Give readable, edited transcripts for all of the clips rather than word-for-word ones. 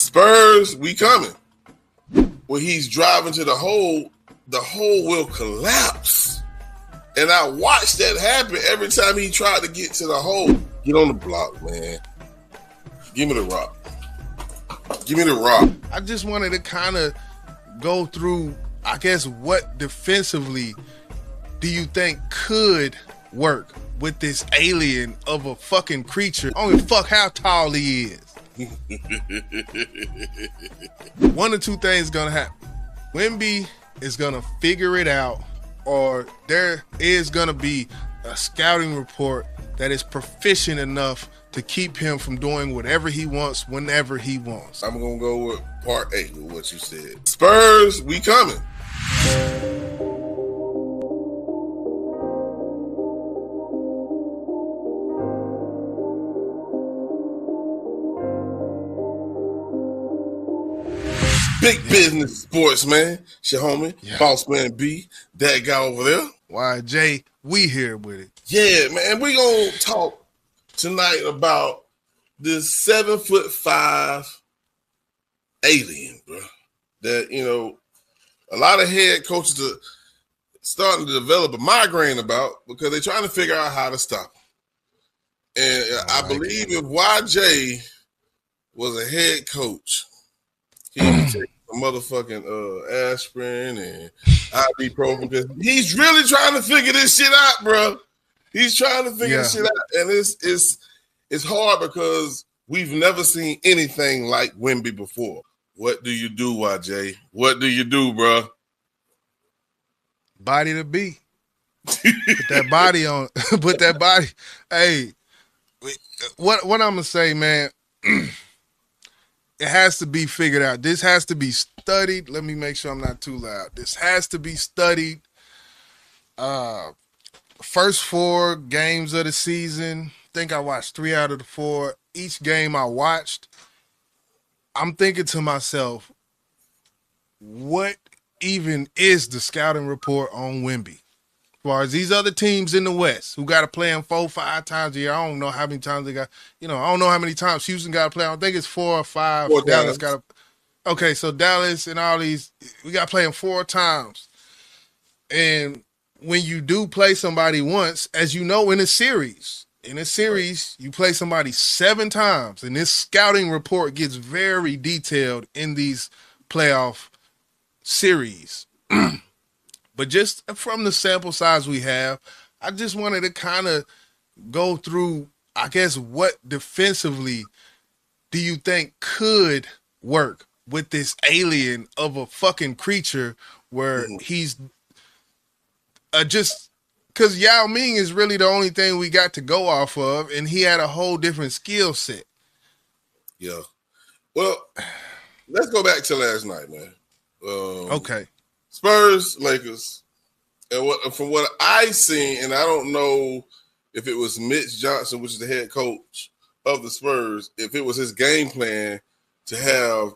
Spurs, we coming. When he's driving to the hole will collapse. And I watched that happen every time he tried to get to the hole. Get on the block, man. Give me the rock. Give me the rock. I just wanted to kind of go through, I guess, what defensively do you think could work with this alien of a fucking creature? I don't give a fuck how tall he is. One or two things gonna happen. Wemby is gonna figure it out, or there is gonna be a scouting report that is proficient enough to keep him from doing whatever he wants whenever he wants. I'm gonna go with part A with what you said. Spurs, we coming. Big business sports, man. It's your homie, Boss Man B, that guy over there. YJ, we here with it. Yeah, man. We gonna talk tonight about this 7'5" alien, bro. That, you know, a lot of head coaches are starting to develop a migraine about because they're trying to figure out how to stop him. And I believe if YJ was a head coach, he would take a motherfucking aspirin and ibuprofen because he's really trying to figure this shit out, bro. He's trying to figure this shit out, and it's hard because we've never seen anything like Wemby before. What do you do, YJ? What do you do, bro? Body to be. Put that body on. Put that body. Hey, what I'm gonna say, man. It has to be figured out. This has to be studied. Let me make sure I'm not too loud. This has to be studied. First 4 games of the season, I think I watched 3 out of the 4. Each game I watched, I'm thinking to myself, what even is the scouting report on Wemby? As far as these other teams in the West who got to play him 4-5 times a year, I don't know how many times they got. You know, I don't know how many times Houston got to play. I don't think it's 4 or 5. Dallas got to. Okay, so Dallas and all these, we got to play them 4 times. And when you do play somebody once, as you know, in a series, you play somebody 7 times, and this scouting report gets very detailed in these playoff series. But just from the sample size we have, I just wanted to kind of go through, I guess, what defensively do you think could work with this alien of a fucking creature where he's just because Yao Ming is really the only thing we got to go off of, and he had a whole different skill set. Yeah. Well, let's go back to last night, man. Okay. Spurs, Lakers, and from what I seen, and I don't know if it was Mitch Johnson, which is the head coach of the Spurs, if it was his game plan to have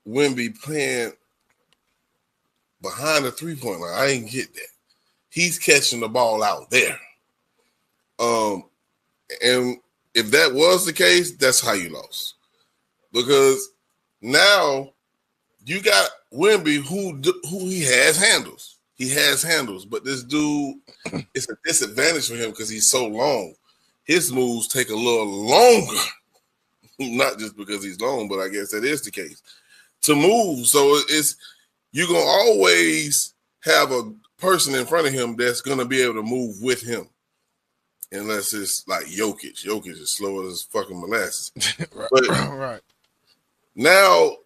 Wemby playing behind the 3-point line. I didn't get that. He's catching the ball out there. And if that was the case, that's how you lost. Because now you got Wemby who he has handles. He has handles, but this dude, it's a disadvantage for him because he's so long. His moves take a little longer, not just because he's long, but I guess that is the case, to move. So you're going to always have a person in front of him that's going to be able to move with him. Unless it's like Jokic. Jokic is slower as fucking molasses. Right. But Right. Now,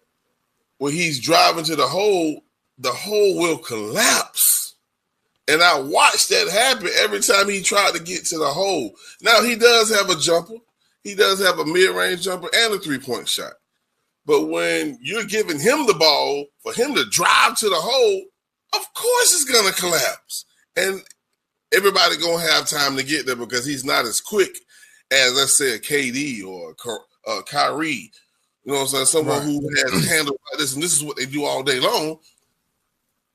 when he's driving to the hole will collapse. And I watched that happen every time he tried to get to the hole. Now, he does have a jumper. He does have a mid-range jumper and a 3-point shot. But when you're giving him the ball for him to drive to the hole, of course it's going to collapse. And everybody going to have time to get there because he's not as quick as, let's say, a KD or a Kyrie. You know what I'm saying? Someone who has handled like this, and this is what they do all day long.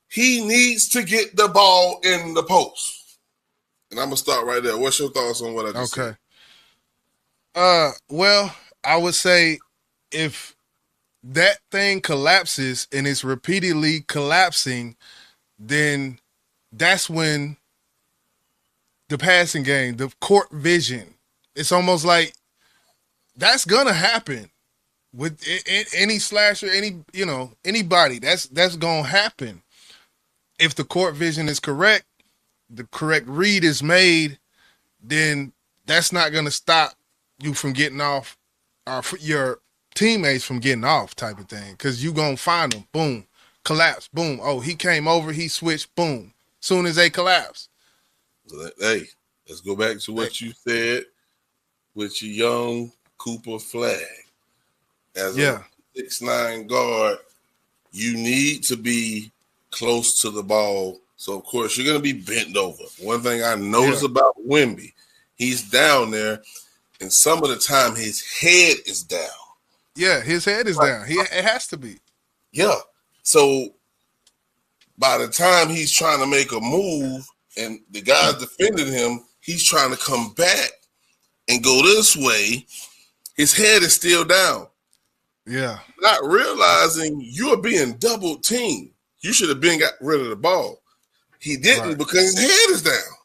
He needs to get the ball in the post. And I'm going to start right there. What's your thoughts on what I just said? Well, I would say if that thing collapses and it's repeatedly collapsing, then that's when the passing game, the court vision, it's almost like that's gonna happen with any slasher, anybody. That's gonna happen if the court vision is correct, the correct read is made. Then that's not gonna stop you from getting off, or your teammates from getting off, type of thing. Because you gonna find them, boom, collapse, boom. Oh, he came over, he switched, boom. Soon as they collapse. Hey, let's go back to what you said with your young Cooper Flag. As a 6'9" guard, you need to be close to the ball. So, of course, you're going to be bent over. One thing I notice about Wemby, he's down there, and some of the time his head is down. Yeah, his head is down. It has to be. Yeah. So, by the time he's trying to make a move and the guy's defending him, he's trying to come back and go this way. His head is still down. Yeah. Not realizing you're being double teamed. You should have been got rid of the ball. He didn't because his head is down.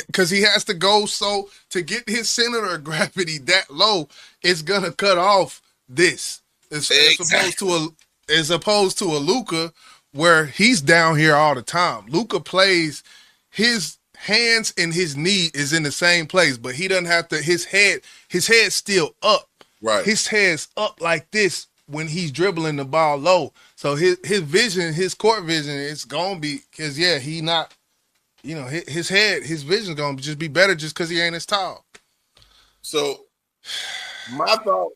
Because he has to go, so to get his center of gravity that low, it's gonna cut off this. As opposed to a Luka, where he's down here all the time. Luka plays, his hands and his knee is in the same place, but he doesn't have to. His head's still up. Right. His head's up like this when he's dribbling the ball low. So his vision, his court vision, it's gonna be, because he not, his vision's gonna just be better just because he ain't as tall. So my thought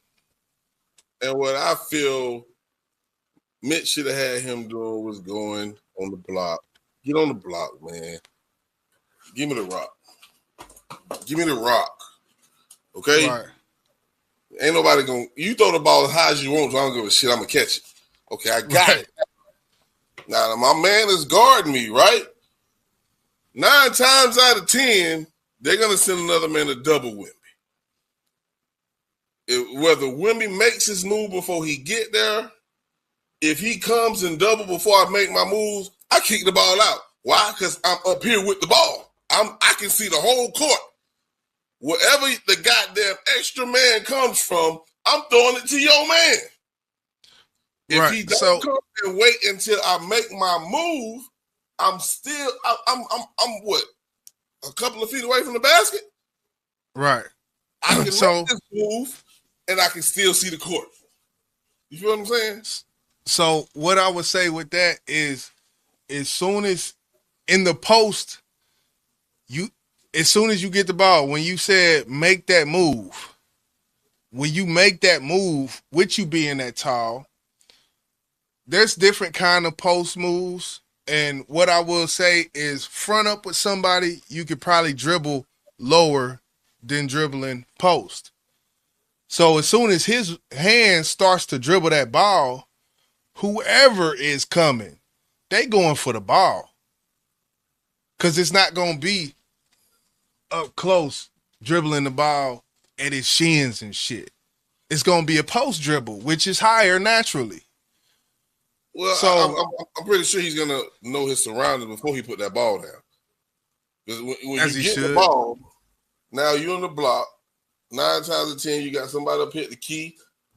and what I feel Mitch should have had him doing was going on the block. Get on the block, man. Give me the rock. Give me the rock. Okay? Right. Ain't nobody going to – you throw the ball as high as you want, so I don't give a shit. I'm going to catch it. Okay, I got it. Now, my man is guarding me, right? 9 times out of 10, they're going to send another man to double Wemby. Whether Wemby makes his move before he get there, if he comes and double before I make my moves, I kick the ball out. Why? Because I'm up here with the ball. I can see the whole court. Wherever the goddamn extra man comes from, I'm throwing it to your man. If he don't come and wait until I make my move, I'm what? A couple of feet away from the basket? Right. I can make this move and I can still see the court. You feel what I'm saying? So what I would say with that is, as soon as in the post, as soon as you get the ball, when you said make that move, when you make that move, with you being that tall, there's different kind of post moves. And what I will say is, front up with somebody, you could probably dribble lower than dribbling post. So as soon as his hand starts to dribble that ball, whoever is coming, they going for the ball. Because it's not going to be up close dribbling the ball at his shins and shit. It's going to be a post dribble, which is higher naturally. Well, so, I'm pretty sure he's going to know his surroundings before he put that ball down. Because when you get the ball, now you're on the block. 9 times out of 10, you got somebody up here at the key,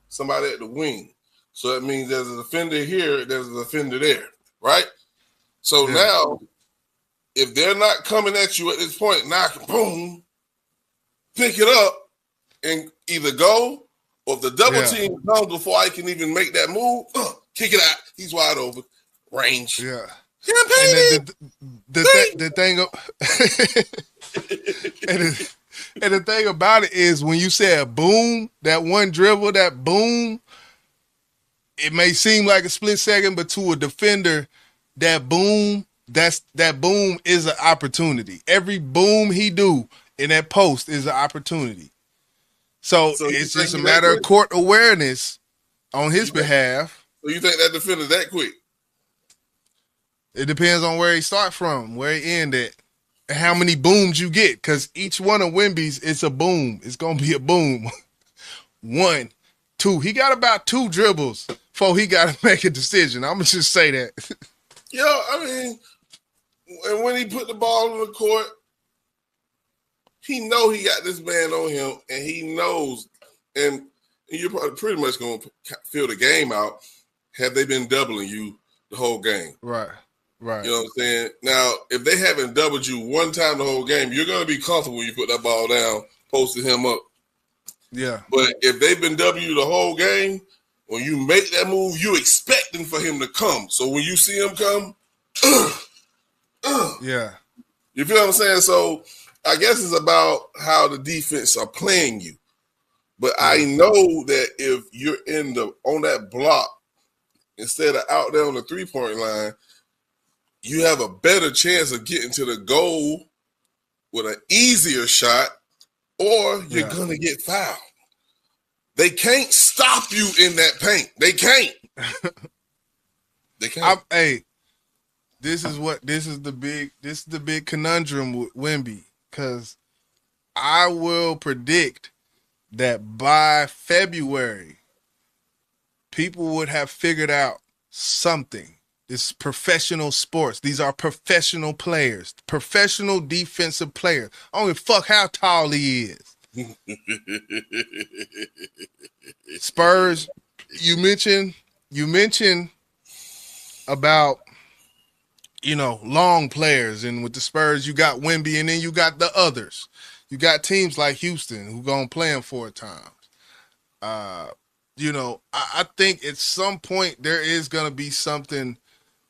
somebody at the wing. So that means there's a defender here, there's a defender there, right? So now, if they're not coming at you at this point, knock, boom, pick it up and either go, or if the double team comes before I can even make that move, kick it out. He's wide open. Range. Yeah. And the thing and the thing about it is, when you said boom, that one dribble, that boom, it may seem like a split second, but to a defender, that boom is an opportunity. Every boom he do in that post is an opportunity. So it's just a matter of court awareness on his behalf. So you think that defender's that quick? It depends on where he start from, where he end at, and how many booms you get. Because each one of Wemby's, it's a boom. It's gonna be a boom. 1, 2. He got about 2 dribbles before he got to make a decision. I'm going to just say that. Yeah, I mean, and when he put the ball on the court, he know he got this man on him, and he knows, and you're probably pretty much going to feel the game out had they been doubling you the whole game. Right. You know what I'm saying? Now, if they haven't doubled you one time the whole game, you're going to be comfortable when you put that ball down, posting him up. Yeah. But if they've been doubling you the whole game, when you make that move, you expecting for him to come. So when you see him come, yeah. You feel what I'm saying? So I guess it's about how the defense are playing you. But I know that if you're on that block instead of out there on the 3-point line, you have a better chance of getting to the goal with an easier shot, or you're going to get fouled. They can't stop you in that paint. They can't. They can't. This is the big conundrum with Wemby, because I will predict that by February, people would have figured out something. It's professional sports. These are professional players, professional defensive players. I don't give a fuck how tall he is. Spurs, you mentioned about, long players, and with the Spurs, you got Wemby, and then you got the others. You got teams like Houston who gonna play him 4 times. I think at some point there is gonna be something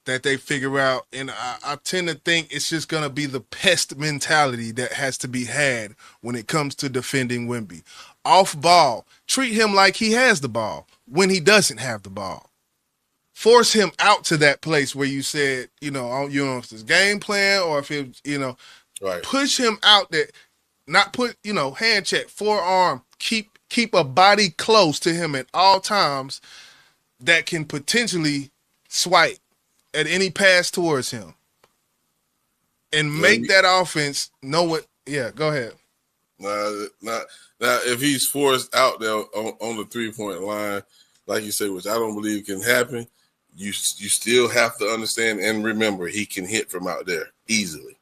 that they figure out, and I tend to think it's just gonna be the pest mentality that has to be had when it comes to defending Wemby. Off ball, treat him like he has the ball when he doesn't have the ball. Force him out to that place where you said, if it's game plan or if it, right. Push him out there, not put, hand check, forearm, keep a body close to him at all times that can potentially swipe at any pass towards him. And make that offense know what, go ahead. Now, if he's forced out there on the 3-point line, like you say, which I don't believe can happen, you still have to understand and remember he can hit from out there easily.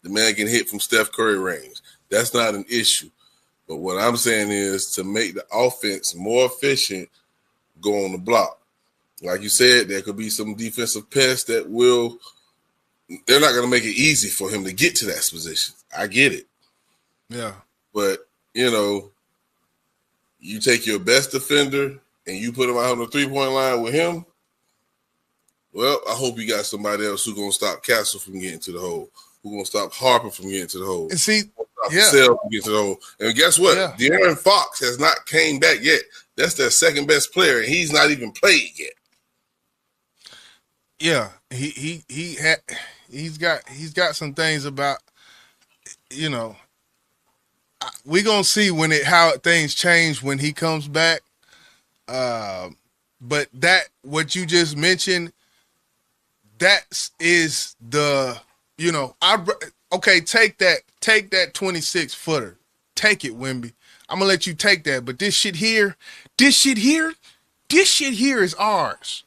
The man can hit from Steph Curry range. That's not an issue. But what I'm saying is to make the offense more efficient, go on the block. Like you said, there could be some defensive pests that they're not going to make it easy for him to get to that position. I get it. Yeah. But, you take your best defender and you put him out on the 3-point line with him, well, I hope you got somebody else who's going to stop Castle from getting to the hole, who's going to stop Harper from getting to the hole. And see, Sell from getting to the hole. And guess what? Yeah. De'Aaron Fox has not came back yet. That's their second best player, and he's not even played yet. Yeah, he's got some things about, we gonna see how things change when he comes back. But what you just mentioned, that is the, take that 26-footer, take it, Wemby. I'm gonna let you take that, but this shit here is ours.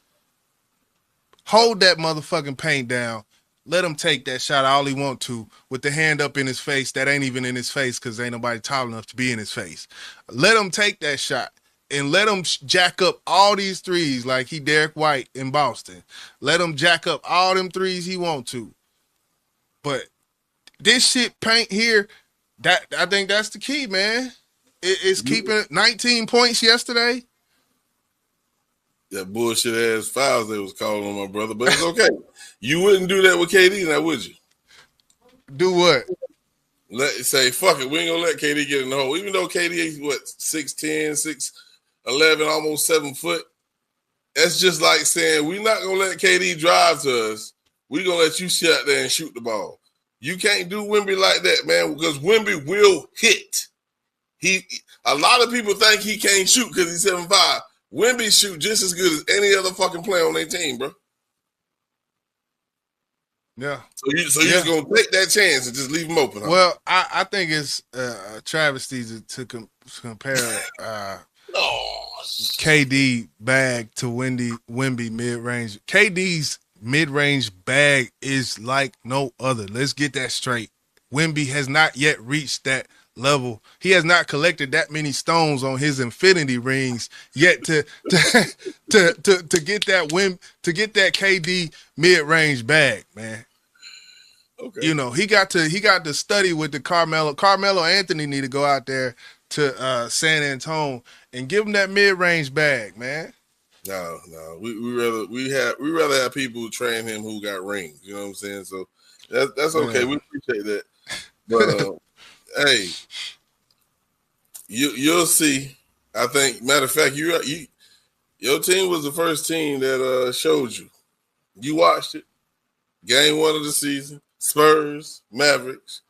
Hold that motherfucking paint down. Let him take that shot all he want to with the hand up in his face that ain't even in his face because ain't nobody tall enough to be in his face. Let him take that shot and let him jack up all these threes like he Derek White in Boston. Let him jack up all them threes he want to. But this shit paint here, I think that's the key, man. It's keeping 19 points yesterday. That bullshit ass fouls they was calling on my brother, but it's okay. You wouldn't do that with KD now, would you? Do what? Say, fuck it, we ain't gonna let KD get in the hole. Even though KD is 6'10", 6'11", almost 7 foot. That's just like saying we're not gonna let KD drive to us. We're gonna let you sit out there and shoot the ball. You can't do Wemby like that, man, because Wemby will hit. A lot of people think he can't shoot because he's 7'5". Wemby shoot just as good as any other fucking player on their team, bro. Yeah. So you're just gonna take that chance and just leave him open. Huh? Well, I think it's a travesty to compare. KD bag to Wemby mid-range. KD's mid-range bag is like no other. Let's get that straight. Wemby has not yet reached that level. He has not collected that many stones on his infinity rings yet to get that KD mid-range bag, man. Okay. You know, he got to study with the Carmelo Anthony need to go out there to San Antonio and give him that mid-range bag, man. No. We rather have people who train him who got rings. You know what I'm saying? So that's okay. Yeah. We appreciate that. But hey, you'll see. I think, matter of fact, your team was the first team that showed you. You watched it. Game 1 of the season. Spurs, Mavericks.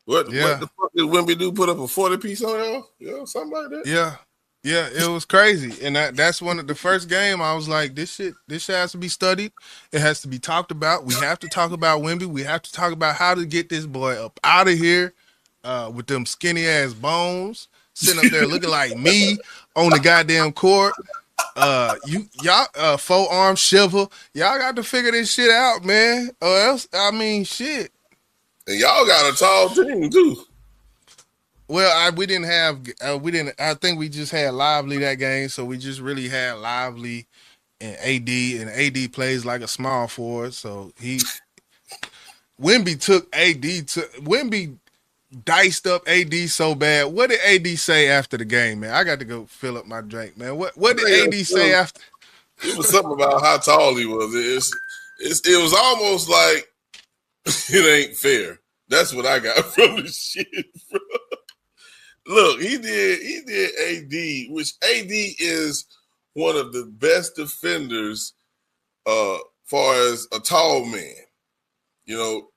What the fuck did Wemby do? Put up a 40-piece on y'all? Yeah, something like that. Yeah, it was crazy. And that's one of the first game I was like, this shit has to be studied. It has to be talked about. We have to talk about Wemby. We have to talk about how to get this boy up out of here with them skinny ass bones, sitting up there looking like me on the goddamn court. Y'all four-arm shiver. Y'all got to figure this shit out, man. Or else, I mean, shit. And y'all got a tall team too. Well, I think we just had Lively that game, so we just really had Lively and AD plays like a small forward. So Wemby diced up AD so bad. What did AD say after the game, man? I got to go fill up my drink, man. What did AD say after? It was something about how tall he was. It was almost like it ain't fair. That's what I got from the shit, bro. Look, he did AD, which AD is one of the best defenders far as a tall man. You know,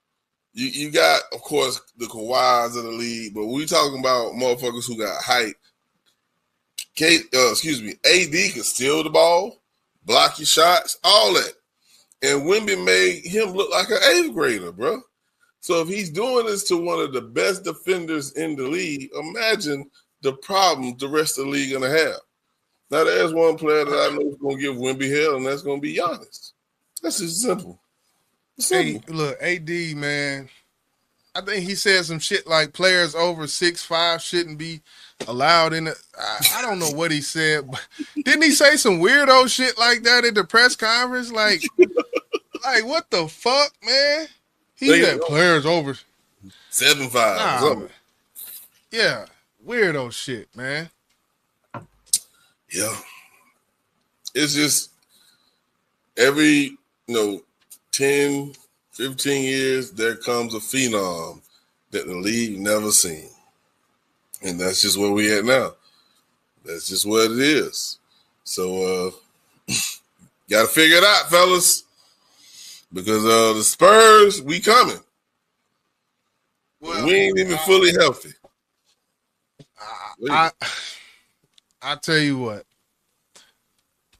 you got, of course, the Kawhis of the league, but we talking about motherfuckers who got height. AD can steal the ball, block your shots, all that. And Wemby made him look like an 8th grader, bro. So if he's doing this to one of the best defenders in the league, imagine the problems the rest of the league gonna have. Now there's one player that I know is gonna give Wemby hell, and that's gonna be Giannis. That's just simple. Hey, look, AD, man. I think he said some shit like players over 6'5" shouldn't be allowed in it. I don't know what he said, but didn't he say some weirdo shit like that at the press conference? Like what the fuck, man? He said players over 7'5" or something. Yeah, weirdo shit, man. Yeah. It's just every, 10, 15 years, there comes a phenom that the league never seen. And that's just where we at now. That's just what it is. So, got to figure it out, fellas. Because the Spurs, we coming. Well, we ain't even fully healthy. I tell you what.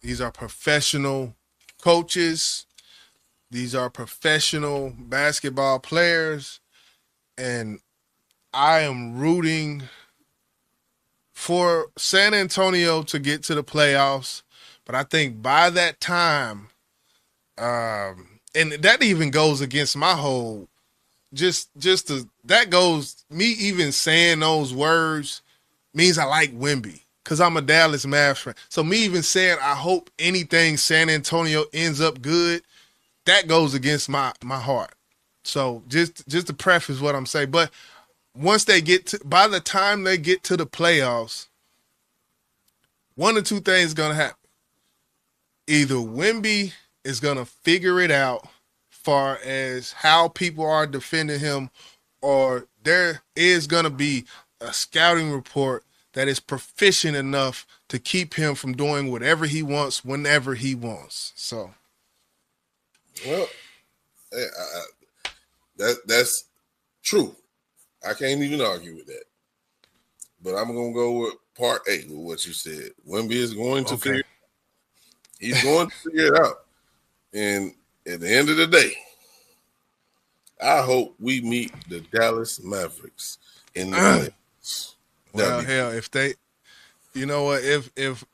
These are professional coaches. These are professional basketball players. And I am rooting for San Antonio to get to the playoffs. But I think by that time, and that even goes against my whole, that goes, me even saying those words means I like Wemby because I'm a Dallas Mavs fan. So me even saying I hope anything San Antonio ends up good, that goes against my heart. So just to preface what I'm saying, but once by the time they get to the playoffs, one or two things gonna happen. Either Wemby is gonna figure it out far as how people are defending him, or there is gonna be a scouting report that is proficient enough to keep him from doing whatever he wants whenever he wants. So, well, that's true. I can't even argue with that. But I'm gonna go with part A with what you said. Wemby is going to figure. He's going to figure it out. And at the end of the day, I hope we meet the Dallas Mavericks in the playoffs. Well, hell, if they You know what? If if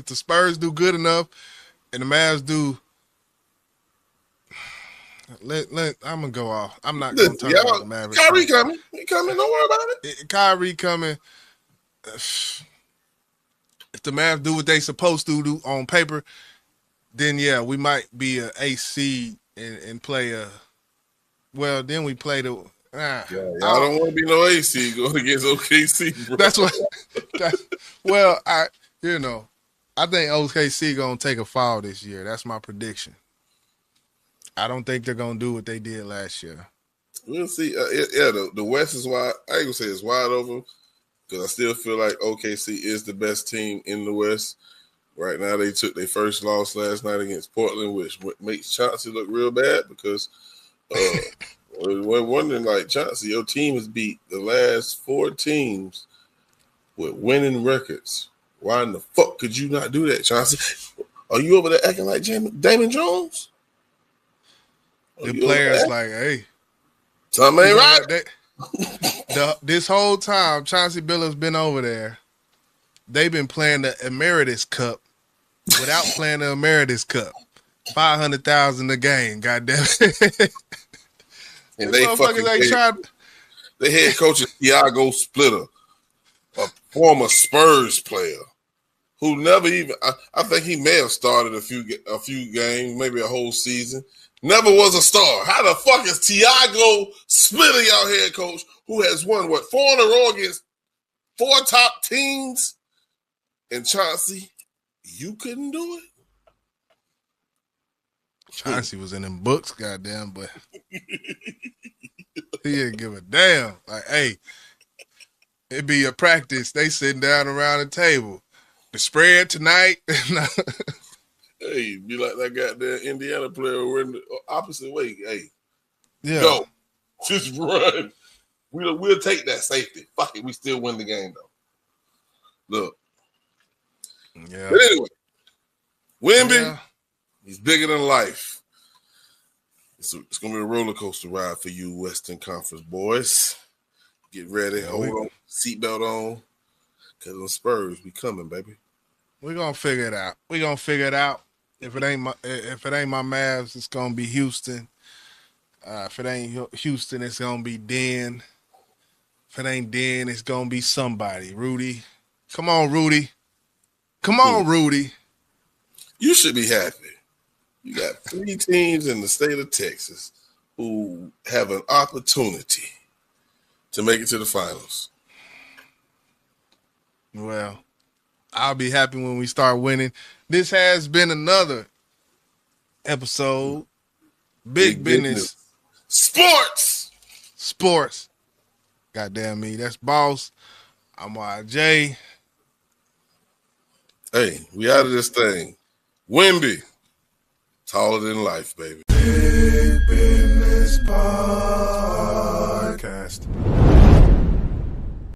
the Spurs do good enough and the Mavs do, I'm gonna go off. I'm not gonna talk about the Mavericks. Kyrie coming. He coming. Don't worry about it. Kyrie coming. If the Mavs do what they supposed to do on paper, then yeah, we might be a AC and play a. Well, then we play the. Yeah, y'all don't want to be no AC going against OKC, bro. That's what. Well, I think OKC gonna take a fall this year. That's my prediction. I don't think they're gonna do what they did last year. We'll see. The West is wide. I ain't gonna say it's wide open because I still feel like OKC is the best team in the West right now. They took their first loss last night against Portland, which makes Chauncey look real bad because. We're wondering, like, Chauncey, your team has beat the last 4 teams with winning records. Why in the fuck could you not do that, Chauncey? Are you over there acting like Damon Jones? The players like, hey. Something ain't right. This whole time, Chauncey Billups been over there. They've been playing the Emeritus Cup without playing the Emeritus Cup. $500,000 a game, goddamn it. And they head coach is Thiago Splitter, a former Spurs player who never even I think he may have started a few games, maybe a whole season. Never was a star. How the fuck is Thiago Splitter your head coach who has won 4 in a row against 4 top teams? And Chauncey, you couldn't do it? Chauncey was in them books, goddamn, but he didn't give a damn. Like, hey, it be a practice. They sitting down around the table. The spread tonight. Hey, be like that goddamn Indiana player. We're in the opposite way. Hey, yeah, go, just run. We'll take that safety. Fuck it, we still win the game though. Look, yeah. But anyway, Wemby. Yeah. He's bigger than life. It's going to be a roller coaster ride for you Western Conference boys. Get ready. Hold on. Seatbelt on. Because the Spurs be coming, baby. We're going to figure it out. We're going to figure it out. If it ain't my Mavs, it's going to be Houston. If it ain't Houston, it's going to be Den. If it ain't Den, it's going to be somebody. Rudy. Come on, Rudy. Come on, Rudy. You should be happy. You got 3 teams in the state of Texas who have an opportunity to make it to the finals. Well, I'll be happy when we start winning. This has been another episode. Big business. Sports. Goddamn me. That's Boss. I'm YJ. Hey, we out of this thing. Wemby. Taller than life, baby. Big Business Podcast.